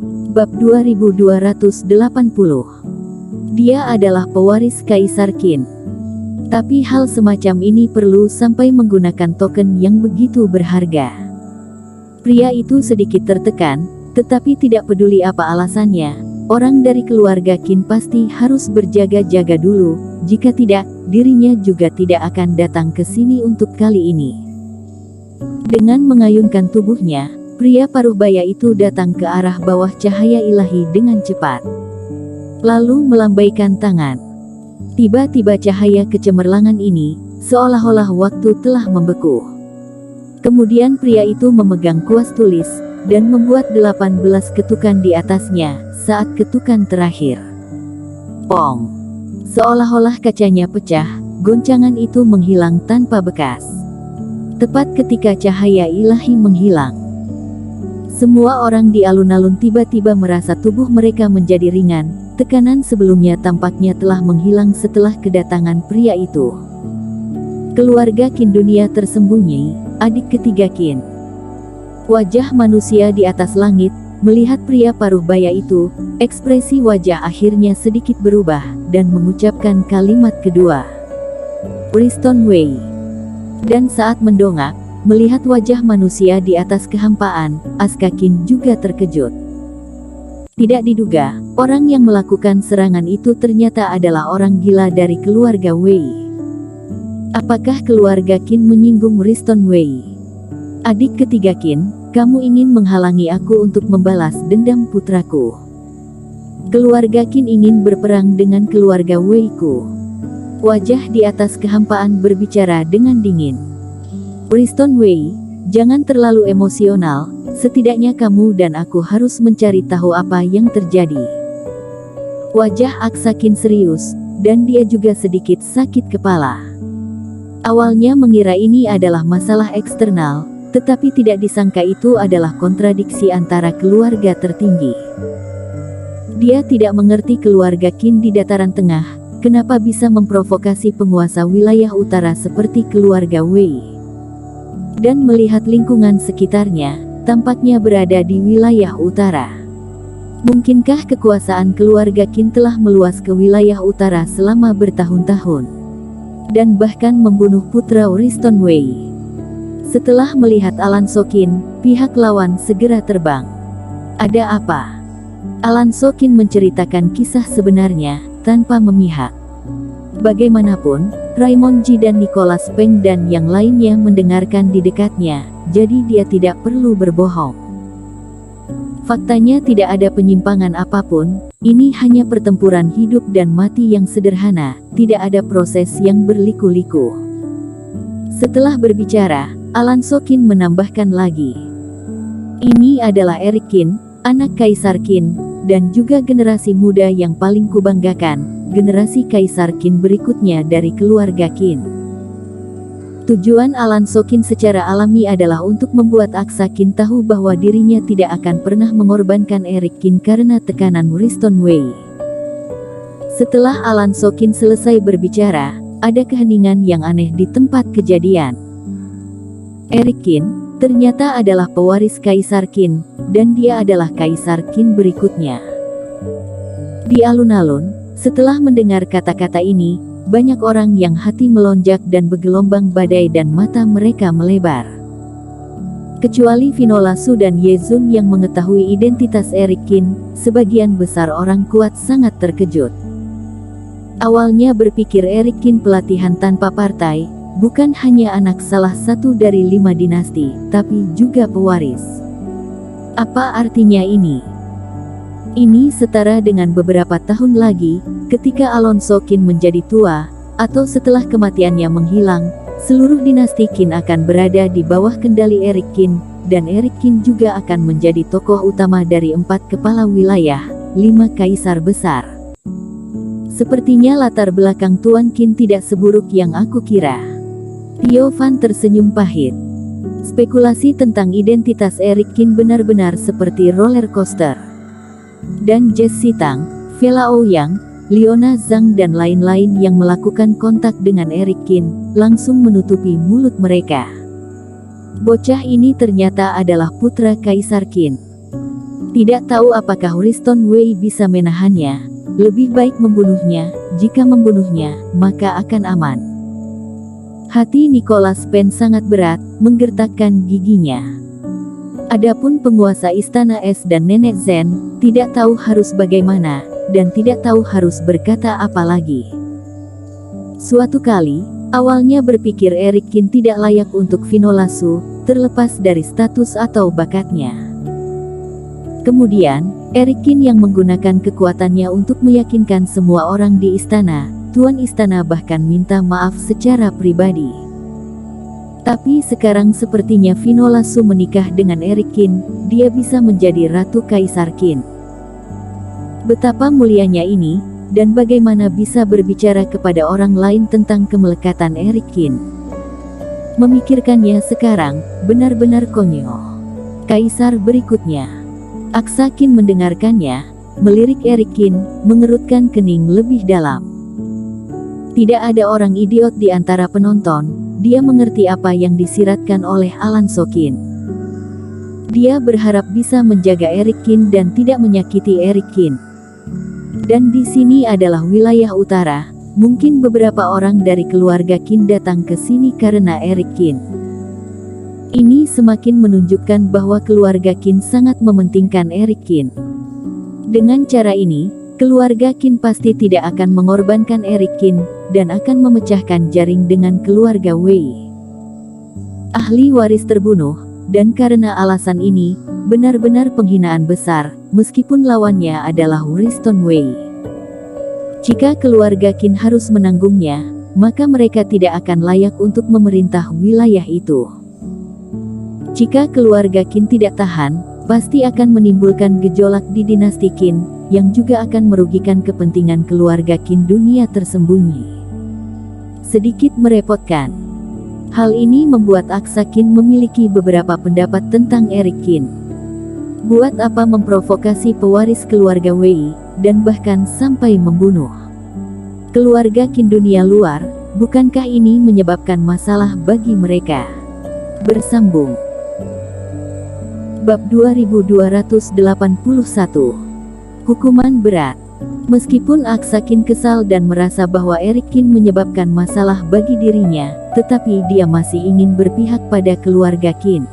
Bab 2280. Dia adalah pewaris Kaisar Qin. Tapi hal semacam ini perlu sampai menggunakan token yang begitu berharga. Pria itu sedikit tertekan, tetapi tidak peduli apa alasannya. Orang dari keluarga Qin pasti harus berjaga-jaga dulu, jika tidak, dirinya juga tidak akan datang ke sini untuk kali ini. Dengan mengayunkan tubuhnya, pria paruh baya itu datang ke arah bawah cahaya ilahi dengan cepat. Lalu melambaikan tangan. Tiba-tiba cahaya kecemerlangan ini, seolah-olah waktu telah membeku. Kemudian pria itu memegang kuas tulis, dan membuat 18 ketukan di atasnya, saat ketukan terakhir. Pong! Seolah-olah kacanya pecah, goncangan itu menghilang tanpa bekas. Tepat ketika cahaya ilahi menghilang, semua orang di alun-alun tiba-tiba merasa tubuh mereka menjadi ringan. Tekanan sebelumnya tampaknya telah menghilang setelah kedatangan pria itu. Keluarga Qin dunia tersembunyi, adik ketiga Qin. Wajah manusia di atas langit, melihat pria paruh baya itu, ekspresi wajah akhirnya sedikit berubah, dan mengucapkan kalimat kedua. Wriston Wei. Dan saat mendongak, melihat wajah manusia di atas kehampaan, Asuka Qin juga terkejut. Tidak diduga, orang yang melakukan serangan itu ternyata adalah orang gila dari keluarga Wei. Apakah keluarga Qin menyinggung Wriston Wei? Adik ketiga Qin, kamu ingin menghalangi aku untuk membalas dendam putraku. Keluarga Qin ingin berperang dengan keluarga Wei-ku. Wajah di atas kehampaan berbicara dengan dingin. Wriston Wei, jangan terlalu emosional, setidaknya kamu dan aku harus mencari tahu apa yang terjadi. Wajah Asuka Qin serius, dan dia juga sedikit sakit kepala. Awalnya mengira ini adalah masalah eksternal, tetapi tidak disangka itu adalah kontradiksi antara keluarga tertinggi. Dia tidak mengerti keluarga Qin di dataran tengah, kenapa bisa memprovokasi penguasa wilayah utara seperti keluarga Wei. Dan melihat lingkungan sekitarnya, tampaknya berada di wilayah utara. Mungkinkah kekuasaan keluarga Qin telah meluas ke wilayah utara selama bertahun-tahun, dan bahkan membunuh putra Wriston Wei? Setelah melihat Alonso Qin, pihak lawan segera terbang. Ada apa? Alonso Qin menceritakan kisah sebenarnya, tanpa memihak. Bagaimanapun, Raymond Ji dan Nicholas Peng dan yang lainnya mendengarkan di dekatnya, jadi dia tidak perlu berbohong. Faktanya tidak ada penyimpangan apapun, ini hanya pertempuran hidup dan mati yang sederhana, tidak ada proses yang berliku-liku. Setelah berbicara, Alonso Qin menambahkan lagi. Ini adalah Eric Qin, anak Kaisar Qin, dan juga generasi muda yang paling kubanggakan, generasi Kaisar Qin berikutnya dari keluarga Qin. Tujuan Alonso Qin secara alami adalah untuk membuat Asuka Qin tahu bahwa dirinya tidak akan pernah mengorbankan Eric Qin karena tekanan Wriston Wei. Setelah Alonso Qin selesai berbicara, ada keheningan yang aneh di tempat kejadian. Eric Qin ternyata adalah pewaris Kaisar Qin, dan dia adalah Kaisar Qin berikutnya. Di alun-alun, setelah mendengar kata-kata ini, banyak orang yang hati melonjak dan bergelombang badai dan mata mereka melebar. Kecuali Vinola Su dan Ye Zun yang mengetahui identitas Eric Qin, sebagian besar orang kuat sangat terkejut. Awalnya berpikir Eric Qin pelatihan tanpa partai, bukan hanya anak salah satu dari 5 dinasti, tapi juga pewaris. Apa artinya ini? Ini setara dengan beberapa tahun lagi, ketika Alonso Qin menjadi tua, atau setelah kematiannya menghilang, seluruh dinasti Qin akan berada di bawah kendali Eric Qin, dan Eric Qin juga akan menjadi tokoh utama dari 4 kepala wilayah, 5 kaisar besar. Sepertinya latar belakang Tuan Qin tidak seburuk yang aku kira. Tio Fan tersenyum pahit. Spekulasi tentang identitas Eric Qin benar-benar seperti roller coaster. Dan Jesse Tang, Vela Ouyang, Leona Zhang dan lain-lain yang melakukan kontak dengan Eric Qin, langsung menutupi mulut mereka. Bocah ini ternyata adalah putra Kaisar Qin. Tidak tahu apakah Wriston Wei bisa menahannya. Lebih baik membunuhnya. Jika membunuhnya, maka akan aman. Hati Nicholas Pen sangat berat, menggertakkan giginya. Adapun penguasa Istana Es dan Nenek Zen, tidak tahu harus bagaimana, dan tidak tahu harus berkata apa lagi. Suatu kali, awalnya berpikir Erik Kin tidak layak untuk Finolasu, terlepas dari status atau bakatnya. Kemudian, Erik Kin yang menggunakan kekuatannya untuk meyakinkan semua orang di istana, Tuan Istana bahkan minta maaf secara pribadi. Tapi sekarang sepertinya Finolasu menikah dengan Erik Kin, dia bisa menjadi Ratu Kaisar Qin. Betapa mulianya ini, dan bagaimana bisa berbicara kepada orang lain tentang kemelekatan Erik Kin. Memikirkannya sekarang, benar-benar konyol. Kaisar berikutnya. Aksa Qin mendengarkannya, melirik Erik Kin, mengerutkan kening lebih dalam. Tidak ada orang idiot di antara penonton, dia mengerti apa yang disiratkan oleh Alonso Qin. Dia berharap bisa menjaga Erik Kin dan tidak menyakiti Erik Kin. Dan di sini adalah wilayah utara, mungkin beberapa orang dari keluarga Qin datang ke sini karena Erik Kin. Ini semakin menunjukkan bahwa keluarga Qin sangat mementingkan Erik Kin. Dengan cara ini, keluarga Qin pasti tidak akan mengorbankan Erik Kin, dan akan memecahkan jaring dengan keluarga Wei. Ahli waris terbunuh, dan karena alasan ini, benar-benar penghinaan besar, meskipun lawannya adalah Wriston Wei. Jika keluarga Qin harus menanggungnya, maka mereka tidak akan layak untuk memerintah wilayah itu. Jika keluarga Qin tidak tahan, pasti akan menimbulkan gejolak di dinasti Qin, yang juga akan merugikan kepentingan keluarga Qin dunia tersembunyi. Sedikit merepotkan. Hal ini membuat Aksa Qin memiliki beberapa pendapat tentang Erik Kin. Buat apa memprovokasi pewaris keluarga Wei, dan bahkan sampai membunuh keluarga Qin dunia luar, bukankah ini menyebabkan masalah bagi mereka? Bersambung. Bab 2281. Hukuman berat. Meskipun Aksa Qin kesal dan merasa bahwa Erik Kin menyebabkan masalah bagi dirinya, tetapi dia masih ingin berpihak pada keluarga Qin.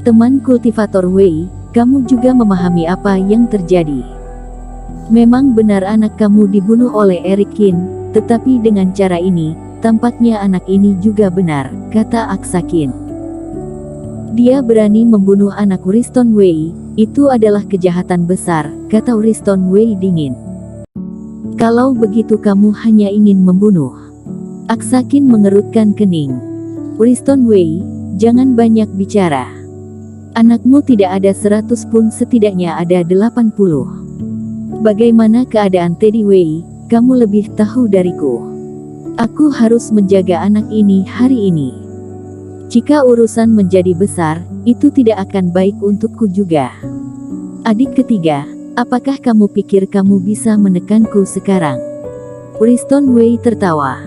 Teman kultivator Wei, kamu juga memahami apa yang terjadi. Memang benar anak kamu dibunuh oleh Erik Kin, tetapi dengan cara ini, tampaknya anak ini juga benar, kata Aksa Qin. Dia berani membunuh anak Wriston Wei, itu adalah kejahatan besar, kata Wriston Wei dingin. Kalau begitu kamu hanya ingin membunuh. Aksa Qin mengerutkan kening. Wriston Wei, jangan banyak bicara. Anakmu tidak ada 100 pun setidaknya ada 80. Bagaimana keadaan Teddy Wei, kamu lebih tahu dariku. Aku harus menjaga anak ini hari ini. Jika urusan menjadi besar, itu tidak akan baik untukku juga. Adik ketiga, apakah kamu pikir kamu bisa menekanku sekarang? Wriston Wei tertawa.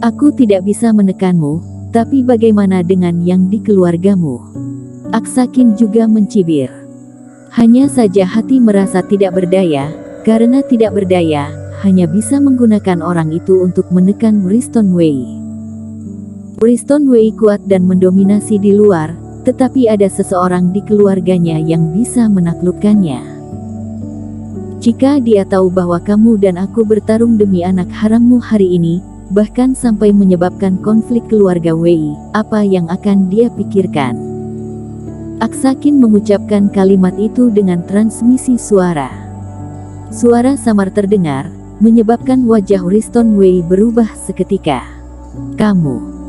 Aku tidak bisa menekanmu, tapi bagaimana dengan yang di keluargamu? Aksa Qin juga mencibir. Hanya saja hati merasa tidak berdaya, karena tidak berdaya, hanya bisa menggunakan orang itu untuk menekan Wriston Wei. Wriston Wei kuat dan mendominasi di luar, tetapi ada seseorang di keluarganya yang bisa menaklukkannya. Jika dia tahu bahwa kamu dan aku bertarung demi anak harammu hari ini, bahkan sampai menyebabkan konflik keluarga Wei, apa yang akan dia pikirkan? Aksa Qin mengucapkan kalimat itu dengan transmisi suara. Suara samar terdengar, menyebabkan wajah Wriston Wei berubah seketika. Kamu.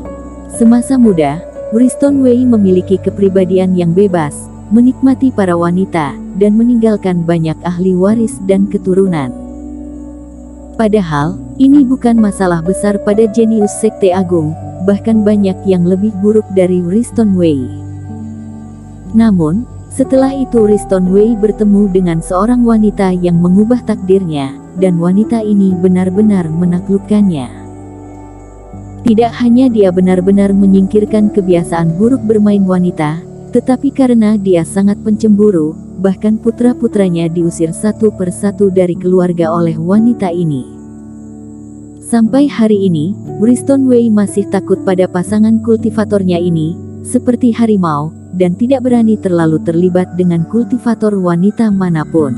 Semasa muda, Wriston Wei memiliki kepribadian yang bebas, menikmati para wanita, dan meninggalkan banyak ahli waris dan keturunan. Padahal, ini bukan masalah besar pada jenius Sekte Agung, bahkan banyak yang lebih buruk dari Wriston Wei. Namun, setelah itu Wriston Wei bertemu dengan seorang wanita yang mengubah takdirnya, dan wanita ini benar-benar menaklukkannya. Tidak hanya dia benar-benar menyingkirkan kebiasaan buruk bermain wanita, Tetapi karena dia sangat pencemburu, bahkan putra-putranya diusir satu persatu dari keluarga oleh wanita ini. Sampai hari ini, Wriston Wei masih takut pada pasangan kultivatornya ini, seperti harimau, dan tidak berani terlalu terlibat dengan kultivator wanita manapun.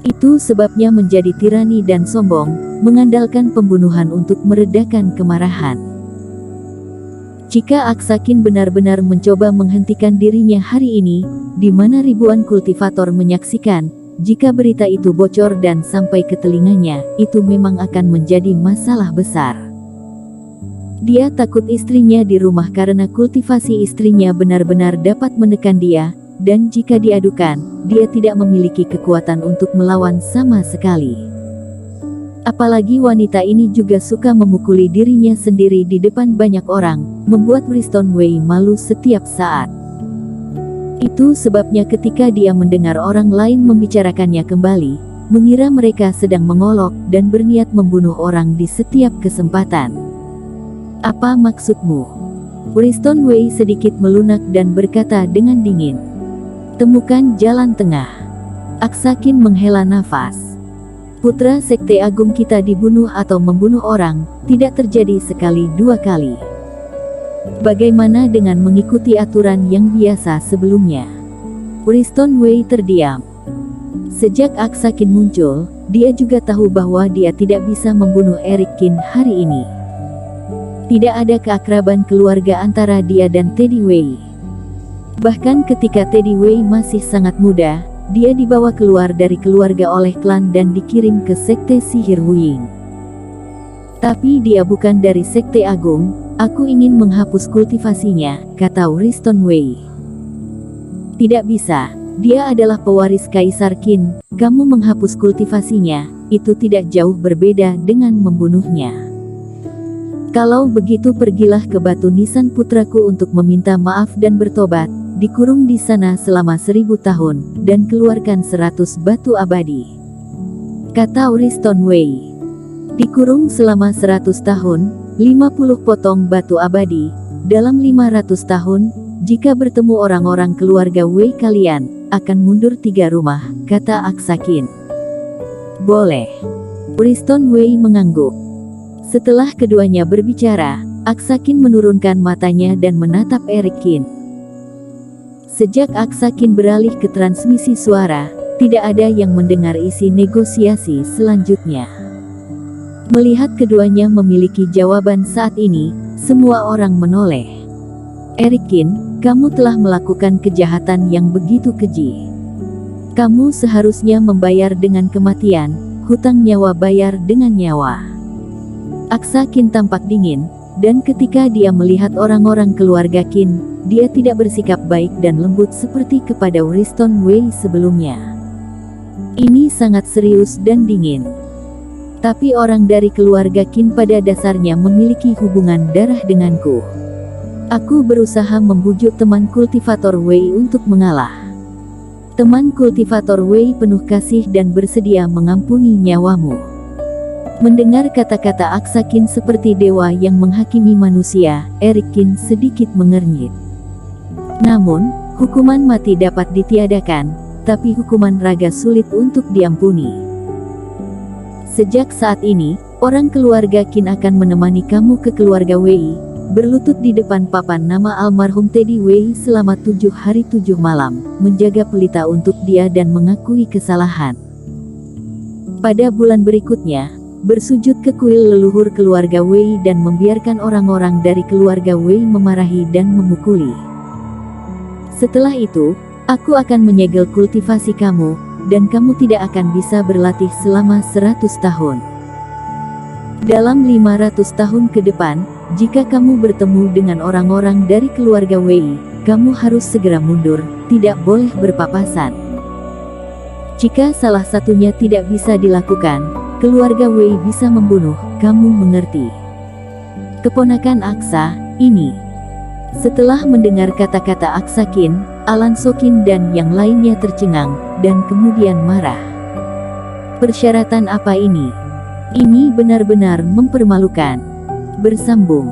Itu sebabnya menjadi tirani dan sombong, mengandalkan pembunuhan untuk meredakan kemarahan. Jika Aksakin benar-benar mencoba menghentikan dirinya hari ini, di mana ribuan kultivator menyaksikan, jika berita itu bocor dan sampai ke telinganya, itu memang akan menjadi masalah besar. Dia takut istrinya di rumah karena kultivasi istrinya benar-benar dapat menekan dia, dan jika diadukan, dia tidak memiliki kekuatan untuk melawan sama sekali. Apalagi wanita ini juga suka memukuli dirinya sendiri di depan banyak orang, membuat Wriston Wei malu setiap saat. Itu sebabnya ketika dia mendengar orang lain membicarakannya kembali, mengira mereka sedang mengolok dan berniat membunuh orang di setiap kesempatan. Apa maksudmu? Wriston Wei sedikit melunak dan berkata dengan dingin. Temukan jalan tengah. Aksakin menghela nafas. Putra Sekte Agung kita dibunuh atau membunuh orang, tidak terjadi sekali dua kali. Bagaimana dengan mengikuti aturan yang biasa sebelumnya? Wriston Wei terdiam. Sejak Aksakin muncul, dia juga tahu bahwa dia tidak bisa membunuh Eric Qin hari ini. Tidak ada keakraban keluarga antara dia dan Teddy Wei. Bahkan ketika Teddy Wei masih sangat muda, dia dibawa keluar dari keluarga oleh klan dan dikirim ke Sekte Sihir Wuying. Tapi dia bukan dari Sekte Agung, aku ingin menghapus kultivasinya, kata Wriston Wei. Tidak bisa, dia adalah pewaris Kaisar Qin, kamu menghapus kultivasinya, itu tidak jauh berbeda dengan membunuhnya. Kalau begitu pergilah ke Batu Nisan putraku untuk meminta maaf dan bertobat, dikurung di sana selama 1000 tahun, dan keluarkan 100 batu abadi. Kata Wriston Wei. Dikurung selama 100 tahun, 50 potong batu abadi, dalam 500 tahun, jika bertemu orang-orang keluarga Wei kalian, akan mundur 3 rumah, kata Aksakin. Boleh. Wriston Wei mengangguk. Setelah keduanya berbicara, Aksakin menurunkan matanya dan menatap Eric Qin. Sejak Aksakin beralih ke transmisi suara, tidak ada yang mendengar isi negosiasi selanjutnya. Melihat keduanya memiliki jawaban saat ini, semua orang menoleh. Eric Qin, kamu telah melakukan kejahatan yang begitu keji. Kamu seharusnya membayar dengan kematian, hutang nyawa bayar dengan nyawa. Aksakin tampak dingin, dan ketika dia melihat orang-orang keluarga Qin, dia tidak bersikap baik dan lembut seperti kepada Wriston Wei sebelumnya. Ini sangat serius dan dingin. Tapi orang dari keluarga Qin pada dasarnya memiliki hubungan darah denganku. Aku berusaha membujuk teman kultivator Wei untuk mengalah. Teman kultivator Wei penuh kasih dan bersedia mengampuni nyawamu. Mendengar kata-kata Aksakin seperti dewa yang menghakimi manusia, Eric Qin sedikit mengernyit. Namun, hukuman mati dapat ditiadakan, tapi hukuman raga sulit untuk diampuni. Sejak saat ini, orang keluarga Qin akan menemani kamu ke keluarga Wei, berlutut di depan papan nama almarhum Teddy Wei selama 7 hari 7 malam, menjaga pelita untuk dia dan mengakui kesalahan. Pada bulan berikutnya, bersujud ke kuil leluhur keluarga Wei dan membiarkan orang-orang dari keluarga Wei memarahi dan memukuli. Setelah itu, aku akan menyegel kultivasi kamu, dan kamu tidak akan bisa berlatih selama 100 tahun. Dalam 500 tahun ke depan, jika kamu bertemu dengan orang-orang dari keluarga Wei, kamu harus segera mundur, tidak boleh berpapasan. Jika salah satunya tidak bisa dilakukan, keluarga Wei bisa membunuh, kamu mengerti? Keponakan Aksa, ini. Setelah mendengar kata-kata Aksakin, Alan Sokin dan yang lainnya tercengang, dan kemudian marah. Persyaratan apa ini? Ini benar-benar mempermalukan. Bersambung.